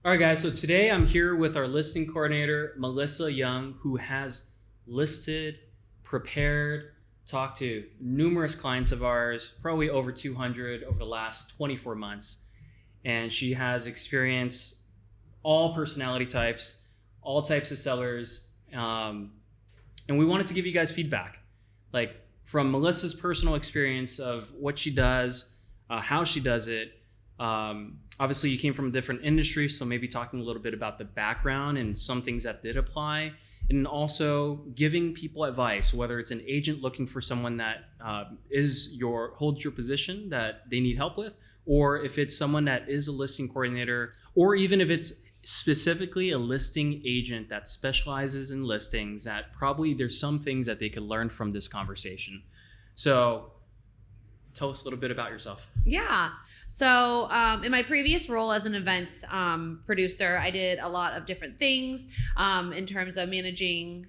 All right, guys. So today I'm here with our listing coordinator, Melissa Young, who has listed, prepared, talked to numerous clients of ours, probably over 200 over the last 24 months. And she has experienced all personality types, all types of sellers. And we wanted to give you guys feedback, like from Melissa's personal experience of what she does, how she does it. Obviously, you came from a different industry, so maybe talking a little bit about the background and some things that did apply, and also giving people advice, whether it's an agent looking for someone that holds your position that they need help with, or if it's someone that is a listing coordinator, or even if it's specifically a listing agent that specializes in listings, that probably there's some things that they could learn from this conversation. So tell us a little bit about yourself. Yeah. So in my previous role as an events producer, I did a lot of different things in terms of managing,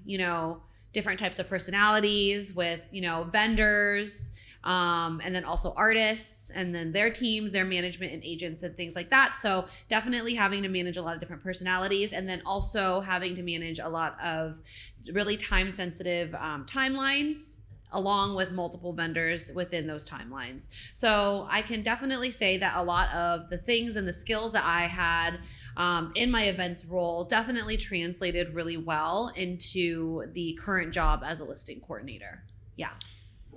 different types of personalities with, vendors, and then also artists and then their teams, their management and agents and things like that. So definitely having to manage a lot of different personalities, and then also having to manage a lot of really time sensitive timelines, along with multiple vendors within those timelines. So I can definitely say that a lot of the things and the skills that I had in my events role definitely translated really well into the current job as a listing coordinator. Yeah.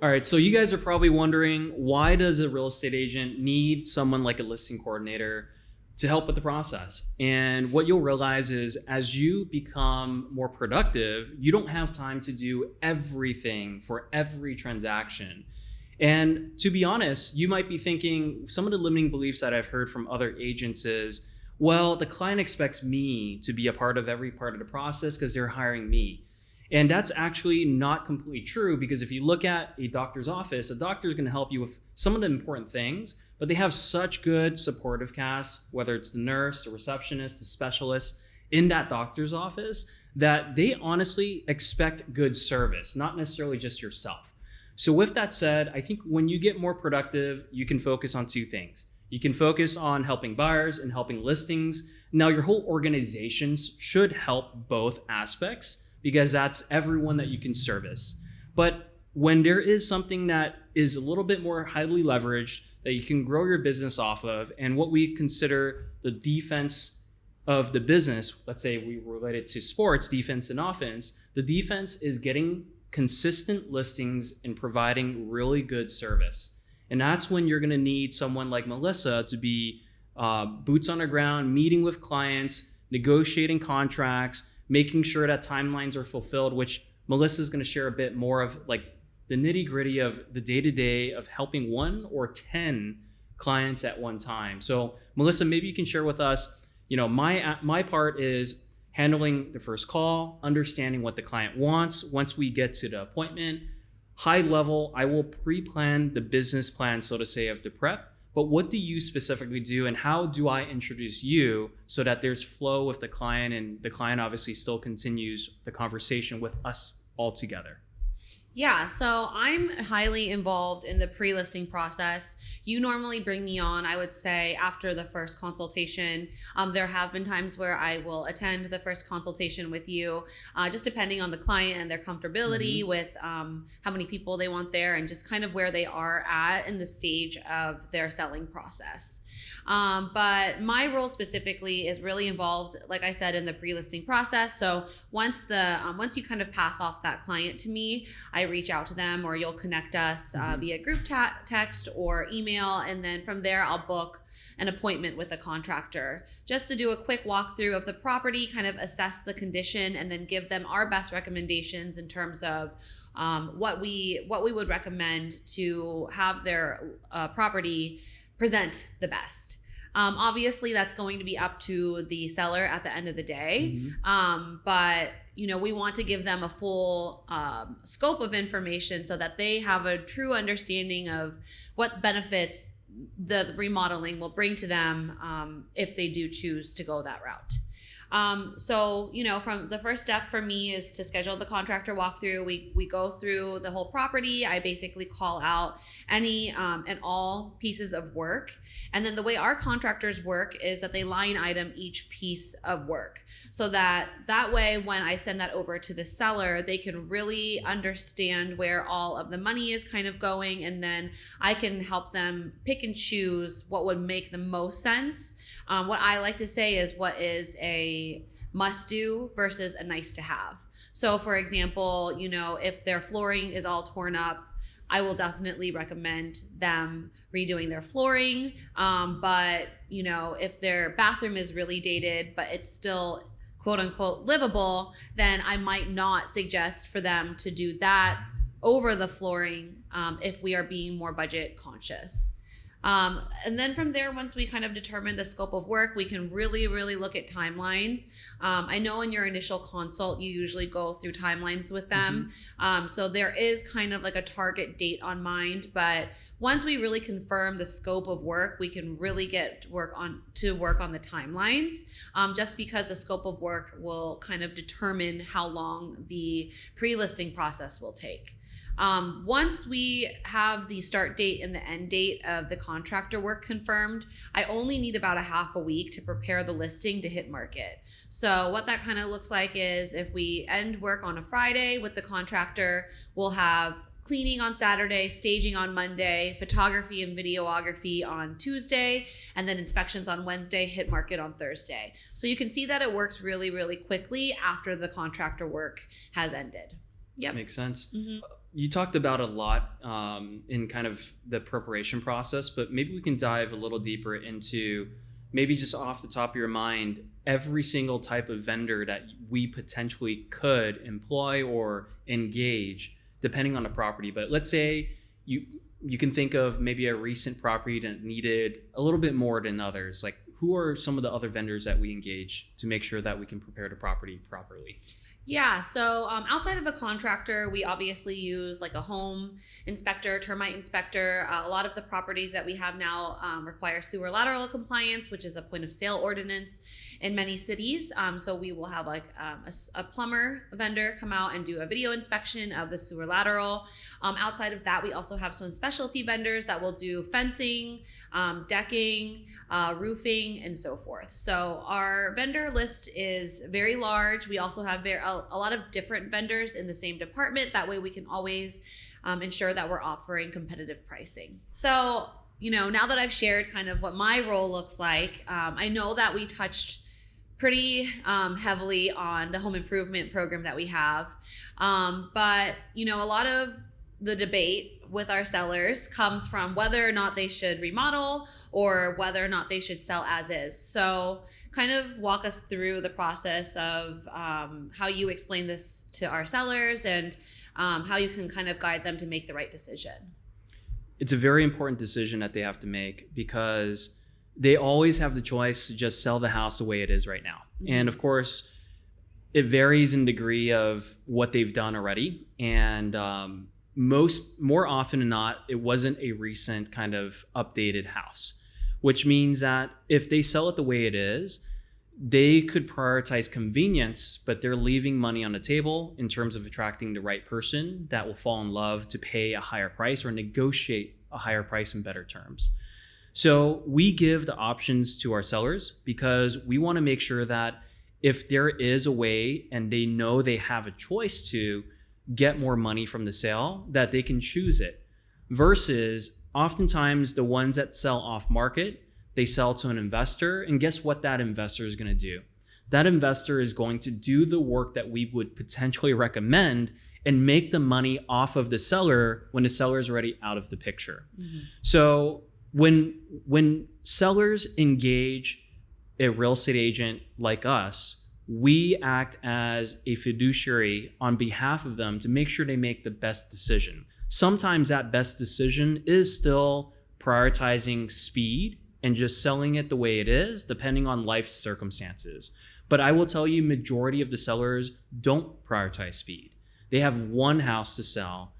All right, so you guys are probably wondering, why does a real estate agent need someone like a listing coordinator to help with the process? And what you'll realize is as you become more productive, you don't have time to do everything for every transaction. And to be honest, you might be thinking some of the limiting beliefs that I've heard from other agents is, well, the client expects me to be a part of every part of the process because they're hiring me. And that's actually not completely true, because if you look at a doctor's office, a doctor is going to help you with some of the important things, but they have such good supportive cast, whether it's the nurse, the receptionist, the specialist in that doctor's office, that they honestly expect good service, not necessarily just yourself. So with that said, I think when you get more productive, you can focus on two things. You can focus on helping buyers and helping listings. Now, your whole organization should help both aspects, because that's everyone that you can service. But when there is something that is a little bit more highly leveraged that you can grow your business off of, and what we consider the defense of the business, let's say we relate it to sports, defense and offense, the defense is getting consistent listings and providing really good service. And that's when you're gonna need someone like Melissa to be boots on the ground, meeting with clients, negotiating contracts, making sure that timelines are fulfilled, which Melissa is going to share a bit more of, like the nitty gritty of the day-to-day of helping 1 or 10 clients at one time. So Melissa, maybe you can share with us, my part is handling the first call, understanding what the client wants. Once we get to the appointment, high level, I will pre-plan the business plan, so to say, of the prep. But what do you specifically do, and how do I introduce you so that there's flow with the client, and the client obviously still continues the conversation with us all together? Yeah, so I'm highly involved in the pre-listing process. You normally bring me on, I would say, after the first consultation. There have been times where I will attend the first consultation with you, just depending on the client and their comfortability with how many people they want there, and just kind of where they are at in the stage of their selling process. But my role specifically is really involved, like I said, in the pre-listing process. So once you kind of pass off that client to me, I reach out to them, or you'll connect us via group text or email. And then from there, I'll book an appointment with a contractor just to do a quick walkthrough of the property, kind of assess the condition, and then give them our best recommendations in terms of what we would recommend to have their property present the best. Obviously, that's going to be up to the seller at the end of the day. But we want to give them a full scope of information so that they have a true understanding of what benefits the remodeling will bring to them if they do choose to go that route. So, from the first step for me is to schedule the contractor walkthrough. We go through the whole property. I basically call out any and all pieces of work. And then the way our contractors work is that they line item each piece of work, so that way when I send that over to the seller, they can really understand where all of the money is kind of going. And then I can help them pick and choose what would make the most sense. What I like to say is what is a must do versus a nice to have. So for example, if their flooring is all torn up, I will definitely recommend them redoing their flooring. But if their bathroom is really dated, but it's still quote unquote livable, then I might not suggest for them to do that over the flooring if we are being more budget conscious. And then from there, once we kind of determine the scope of work, we can really, really look at timelines. I know in your initial consult, you usually go through timelines with them. So there is kind of like a target date on mind, but once we really confirm the scope of work, we can really get to work on the timelines, just because the scope of work will kind of determine how long the pre-listing process will take. Once we have the start date and the end date of the contractor work confirmed, I only need about a half a week to prepare the listing to hit market. So what that kind of looks like is if we end work on a Friday with the contractor, we'll have cleaning on Saturday, staging on Monday, photography and videography on Tuesday, and then inspections on Wednesday, hit market on Thursday. So you can see that it works really, really quickly after the contractor work has ended. Yep. Makes sense. You talked about a lot in kind of the preparation process, but maybe we can dive a little deeper into maybe just off the top of your mind, every single type of vendor that we potentially could employ or engage depending on the property. But let's say you can think of maybe a recent property that needed a little bit more than others. Like, who are some of the other vendors that we engage to make sure that we can prepare the property properly? Yeah, so outside of a contractor, we obviously use like a home inspector, termite inspector. A lot of the properties that we have now require sewer lateral compliance, which is a point of sale ordinance in many cities. So we will have like a plumber vendor come out and do a video inspection of the sewer lateral. Outside of that, we also have some specialty vendors that will do fencing, decking, roofing, and so forth. So our vendor list is very large. We also have a lot of different vendors in the same department. That way we can always ensure that we're offering competitive pricing. So, now that I've shared kind of what my role looks like, I know that we touched pretty heavily on the home improvement program that we have. But, a lot of the debate with our sellers comes from whether or not they should remodel or whether or not they should sell as is. So kind of walk us through the process of how you explain this to our sellers and how you can kind of guide them to make the right decision. It's a very important decision that they have to make because they always have the choice to just sell the house the way it is right now. And of course, it varies in degree of what they've done already. And more often than not, it wasn't a recent kind of updated house, which means that if they sell it the way it is, they could prioritize convenience, but they're leaving money on the table in terms of attracting the right person that will fall in love to pay a higher price or negotiate a higher price in better terms. So we give the options to our sellers because we want to make sure that if there is a way and they know they have a choice to get more money from the sale, that they can choose it. Versus oftentimes the ones that sell off market, they sell to an investor, and guess what that investor is going to do? That investor is going to do the work that we would potentially recommend and make the money off of the seller when the seller is already out of the picture. So when sellers engage a real estate agent like us, we act as a fiduciary on behalf of them to make sure they make the best decision. Sometimes that best decision is still prioritizing speed and just selling it the way it is, depending on life's circumstances. But I will tell you, majority of the sellers don't prioritize speed. They have one house to sell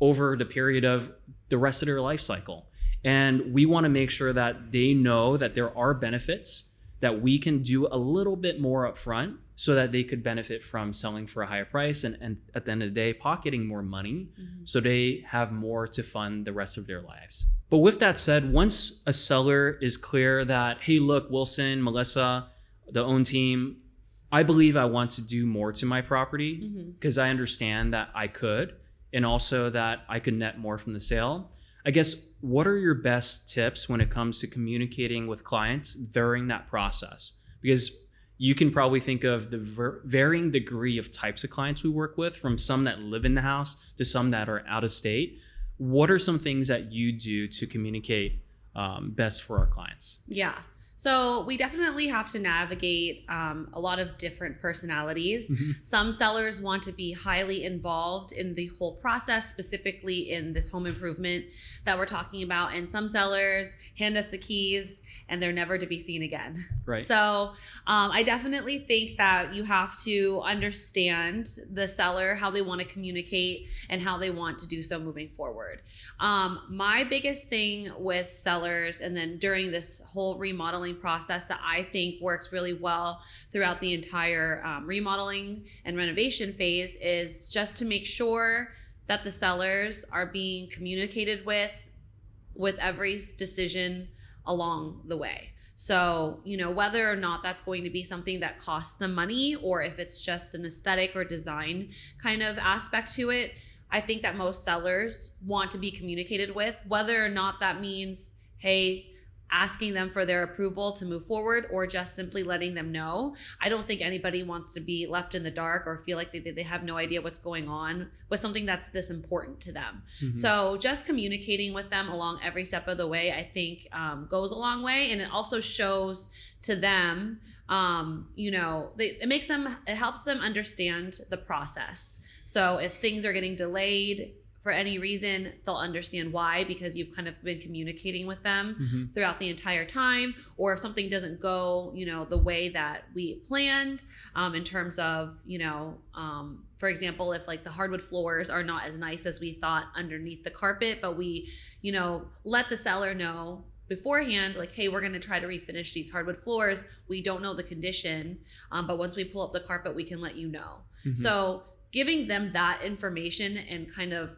over the period of the rest of their life cycle. And we want to make sure that they know that there are benefits that we can do a little bit more upfront so that they could benefit from selling for a higher price and at the end of the day, pocketing more money so they have more to fund the rest of their lives. But with that said, once a seller is clear that, hey, look, Wilson, Melissa, the own team, I believe I want to do more to my property because I understand that I could, and also that I could net more from the sale. I guess, what are your best tips when it comes to communicating with clients during that process? Because you can probably think of the varying degree of types of clients we work with, from some that live in the house to some that are out of state. What are some things that you do to communicate best for our clients? Yeah. So we definitely have to navigate a lot of different personalities. Some sellers want to be highly involved in the whole process, specifically in this home improvement that we're talking about. And some sellers hand us the keys and they're never to be seen again. Right. So I definitely think that you have to understand the seller, how they want to communicate and how they want to do so moving forward. My biggest thing with sellers, and then during this whole remodeling process that I think works really well throughout the entire remodeling and renovation phase, is just to make sure that the sellers are being communicated with every decision along the way. So, whether or not that's going to be something that costs them money, or if it's just an aesthetic or design kind of aspect to it, I think that most sellers want to be communicated with, whether or not that means, hey, asking them for their approval to move forward, or just simply letting them know. I don't think anybody wants to be left in the dark or feel like they have no idea what's going on with something that's this important to them. So just communicating with them along every step of the way, I think goes a long way. And it also shows to them, it helps them understand the process. So if things are getting delayed for any reason, they'll understand why, because you've kind of been communicating with them throughout the entire time. Or if something doesn't go, the way that we planned, in terms of, for example, if like the hardwood floors are not as nice as we thought underneath the carpet, but we, let the seller know beforehand, like, hey, we're going to try to refinish these hardwood floors. We don't know the condition, but once we pull up the carpet, we can let you know. So giving them that information and kind of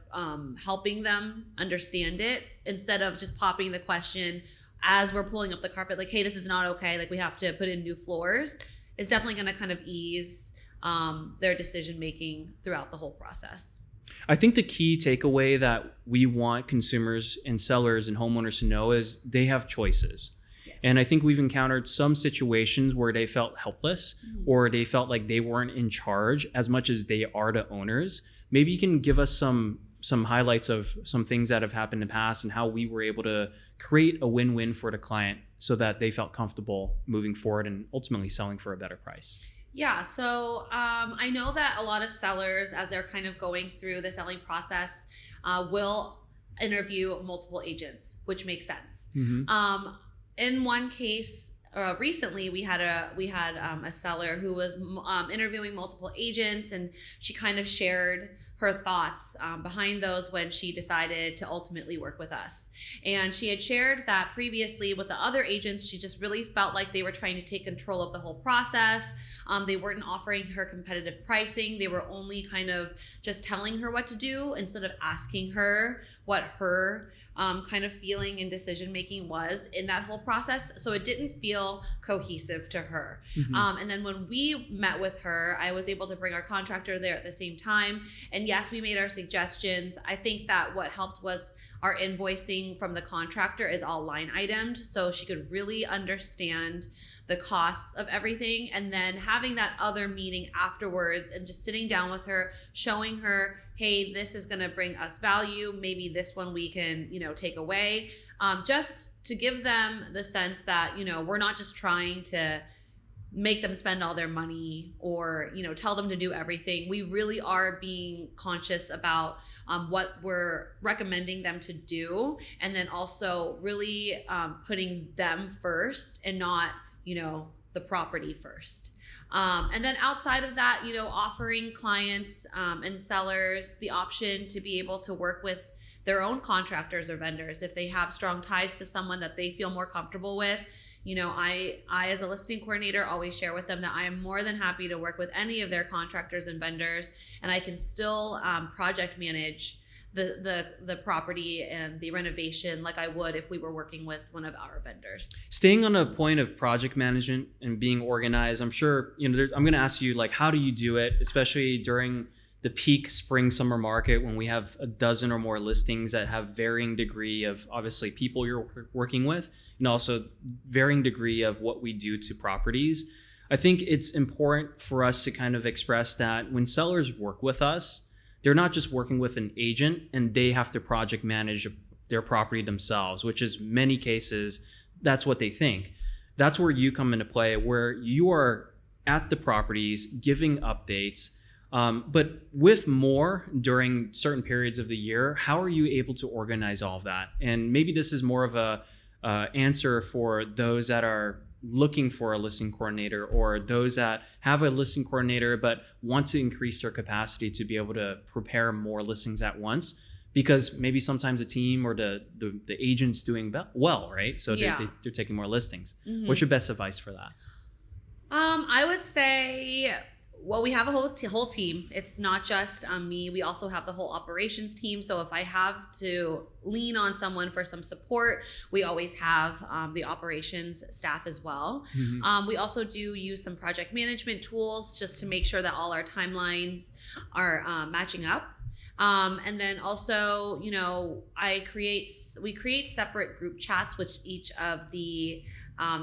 helping them understand it, instead of just popping the question as we're pulling up the carpet, like, hey, this is not okay, like we have to put in new floors, is definitely going to kind of ease their decision making throughout the whole process. I think the key takeaway that we want consumers and sellers and homeowners to know is they have choices. And I think we've encountered some situations where they felt helpless or they felt like they weren't in charge as much as they are the owners. Maybe you can give us some highlights of some things that have happened in the past and how we were able to create a win-win for the client so that they felt comfortable moving forward and ultimately selling for a better price. Yeah, so I know that a lot of sellers, as they're kind of going through the selling process, will interview multiple agents, which makes sense. In one case, recently, we had a seller who was interviewing multiple agents, and she kind of shared her thoughts behind those when she decided to ultimately work with us. And she had shared that previously with the other agents, she just really felt like they were trying to take control of the whole process. They weren't offering her competitive pricing. They were only kind of just telling her what to do instead of asking her what her kind of feeling and decision making was in that whole process. So it didn't feel cohesive to her. And then when we met with her, I was able to bring our contractor there at the same time. And yes, we made our suggestions. I think that what helped was our invoicing from the contractor is all line itemed, so she could really understand the costs of everything. And then having that other meeting afterwards and just sitting down with her, showing her, hey, this is going to bring us value. Maybe this one we can, take away, just to give them the sense that, we're not just trying to make them spend all their money or, tell them to do everything. We really are being conscious about what we're recommending them to do. And then also really putting them first and not, the property first. And then outside of that, offering clients and sellers the option to be able to work with their own contractors or vendors if they have strong ties to someone that they feel more comfortable with, I as a listing coordinator always share with them that I am more than happy to work with any of their contractors and vendors, and I can still project manage the property and the renovation like I would if we were working with one of our vendors. Staying on a point of project management and being organized, I'm sure, I'm going to ask you, like, how do you do it, especially during the peak spring summer market when we have a dozen or more listings that have varying degree of obviously people you're working with, and also varying degree of what we do to properties. I think it's important for us to kind of express that when sellers work with us, they're not just working with an agent and they have to project manage their property themselves, which is many cases, that's what they think. That's where you come into play, where you are at the properties giving updates, but with more during certain periods of the year. How are you able to organize all of that? And maybe this is more of a answer for those that are looking for a listing coordinator, or those that have a listing coordinator but want to increase their capacity to be able to prepare more listings at once, because maybe sometimes the team or the agent's doing well, right? So they're taking more listings. Mm-hmm. What's your best advice for that? I would say, well, we have a whole team. It's not just me. We also have the whole operations team. So if I have to lean on someone for some support, we always have the operations staff as well. Mm-hmm. We also do use some project management tools just to make sure that all our timelines are matching up. And then also, we create separate group chats with each of the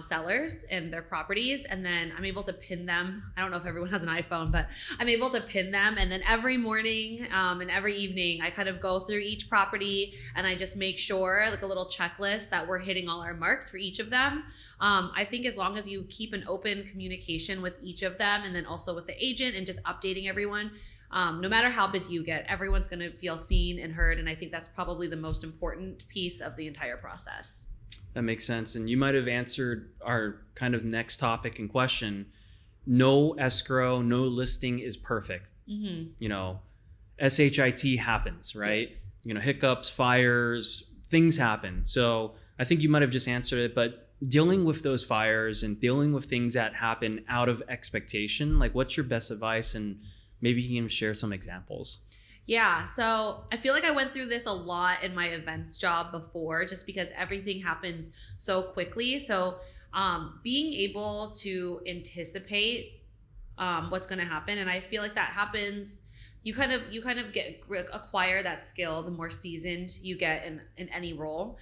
sellers and their properties, and then I'm able to pin them. I don't know if everyone has an iPhone, but I'm able to pin them, and then every morning and every evening I kind of go through each property and I just make sure, like a little checklist, that we're hitting all our marks for each of them. I think as long as you keep an open communication with each of them, and then also with the agent, and just updating everyone, no matter how busy you get, everyone's going to feel seen and heard, and I think that's probably the most important piece of the entire process. That makes sense. And you might have answered our kind of next topic and question. No escrow, no listing is perfect. Mm-hmm. SHIT happens, right? Yes. Hiccups, fires, things happen. So I think you might have just answered it, but dealing with those fires and dealing with things that happen out of expectation, like, what's your best advice? And maybe you can share some examples. Yeah, so I feel like I went through this a lot in my events job before, just because everything happens so quickly. So being able to anticipate what's going to happen, and I feel like that happens. You kind of acquire that skill the more seasoned you get in any role.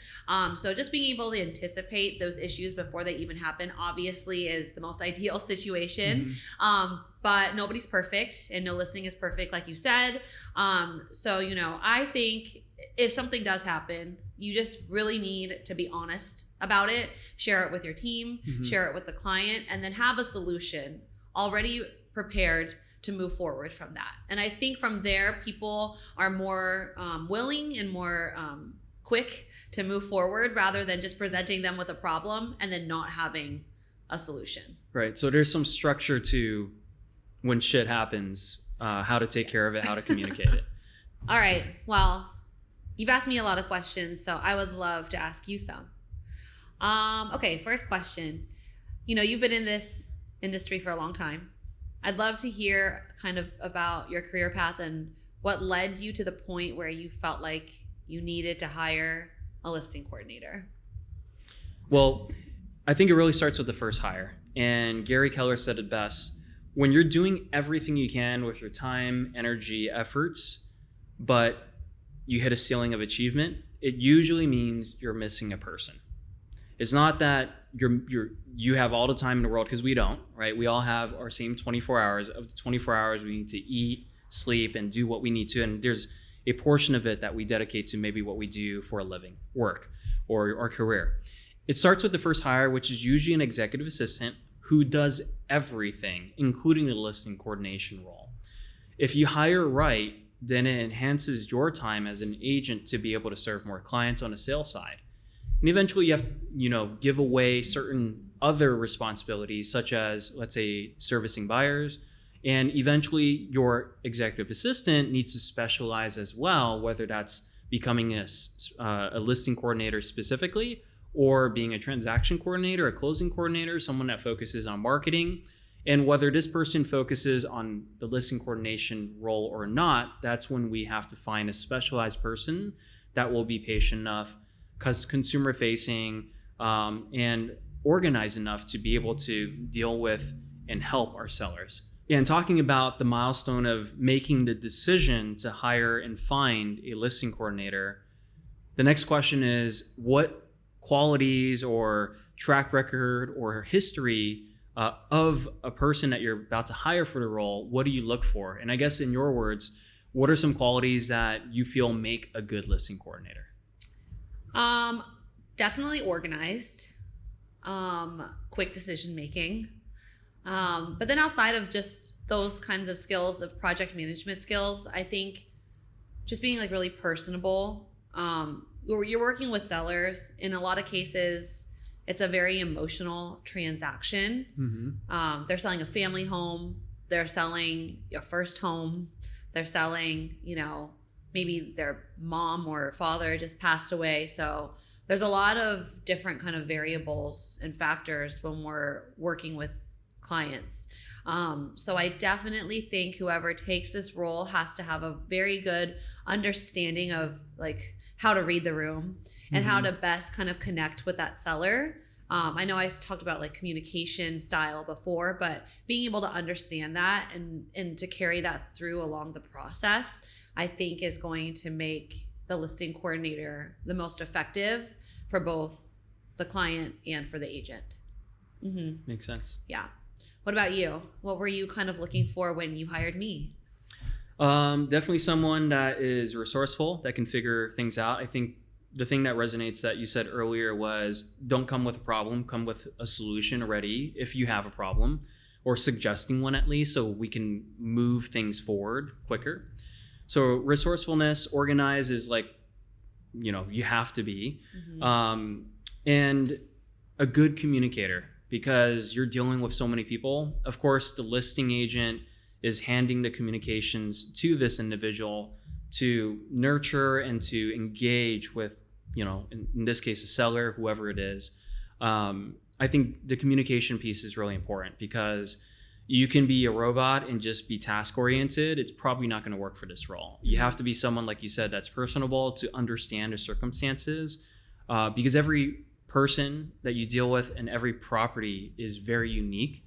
So just being able to anticipate those issues before they even happen, obviously, is the most ideal situation. Mm-hmm. But nobody's perfect, and no listing is perfect, like you said. So I think if something does happen, you just really need to be honest about it. Share it with your team, mm-hmm. share it with the client, and then have a solution already prepared to move forward from that. And I think from there, people are more willing and more quick to move forward, rather than just presenting them with a problem and then not having a solution. Right. So there's some structure to when shit happens, how to take care of it, how to communicate it. All right. Well, you've asked me a lot of questions, so I would love to ask you some. Okay, first question. You've been in this industry for a long time. I'd love to hear kind of about your career path and what led you to the point where you felt like you needed to hire a listing coordinator. Well, I think it really starts with the first hire. And Gary Keller said it best. When you're doing everything you can with your time, energy, efforts, but you hit a ceiling of achievement, it usually means you're missing a person. It's not that you have all the time in the world, because we don't, right? We all have our same 24 hours. Of the 24 hours, we need to eat, sleep, and do what we need to. And there's a portion of it that we dedicate to maybe what we do for a living, work, or our career. It starts with the first hire, which is usually an executive assistant who does everything, including the listing coordination role. If you hire right, then it enhances your time as an agent to be able to serve more clients on the sales side. And eventually you have to, give away certain other responsibilities, such as, let's say, servicing buyers. And eventually your executive assistant needs to specialize as well, whether that's becoming a listing coordinator specifically, or being a transaction coordinator, a closing coordinator, someone that focuses on marketing. And whether this person focuses on the listing coordination role or not, that's when we have to find a specialized person that will be patient enough, consumer facing, and organized enough to be able to deal with and help our sellers. And talking about the milestone of making the decision to hire and find a listing coordinator, the next question is, what qualities or track record or history of a person that you're about to hire for the role, what do you look for? And I guess in your words, what are some qualities that you feel make a good listing coordinator? Definitely organized, quick decision making. But then outside of just those kinds of skills of project management skills, I think just being like really personable. You're working with sellers. In a lot of cases, it's a very emotional transaction. Mm-hmm. They're selling a family home. They're selling your first home. They're selling, maybe their mom or father just passed away. So there's a lot of different kind of variables and factors when we're working with clients. So I definitely think whoever takes this role has to have a very good understanding of like how to read the room and how to best kind of connect with that seller. I know I talked about like communication style before, but being able to understand that and to carry that through along the process, I think is going to make the listing coordinator the most effective for both the client and for the agent. Makes sense. Yeah. What about you? What were you kind of looking for when you hired me? Definitely someone that is resourceful, that can figure things out. I think the thing that resonates that you said earlier was don't come with a problem, come with a solution already if you have a problem, or suggesting one at least, so we can move things forward quicker. So resourcefulness, organized is like, you have to be, and a good communicator, because you're dealing with so many people. Of course, the listing agent is handing the communications to this individual to nurture and to engage with, in this case, a seller, whoever it is. I think the communication piece is really important, because you can be a robot and just be task oriented. It's probably not going to work for this role. You have to be someone, like you said, that's personable, to understand the circumstances, because every person that you deal with and every property is very unique.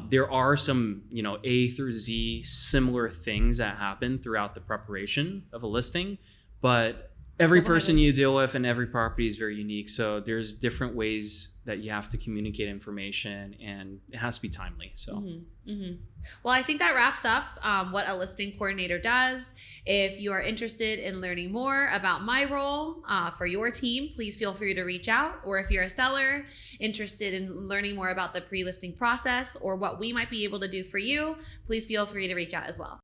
There are some, A through Z similar things that happen throughout the preparation of a listing, but every person you deal with and every property is very unique. So there's different ways that you have to communicate information, and it has to be timely. So, Well, I think that wraps up what a listing coordinator does. If you are interested in learning more about my role for your team, please feel free to reach out. Or if you're a seller interested in learning more about the pre-listing process or what we might be able to do for you, please feel free to reach out as well.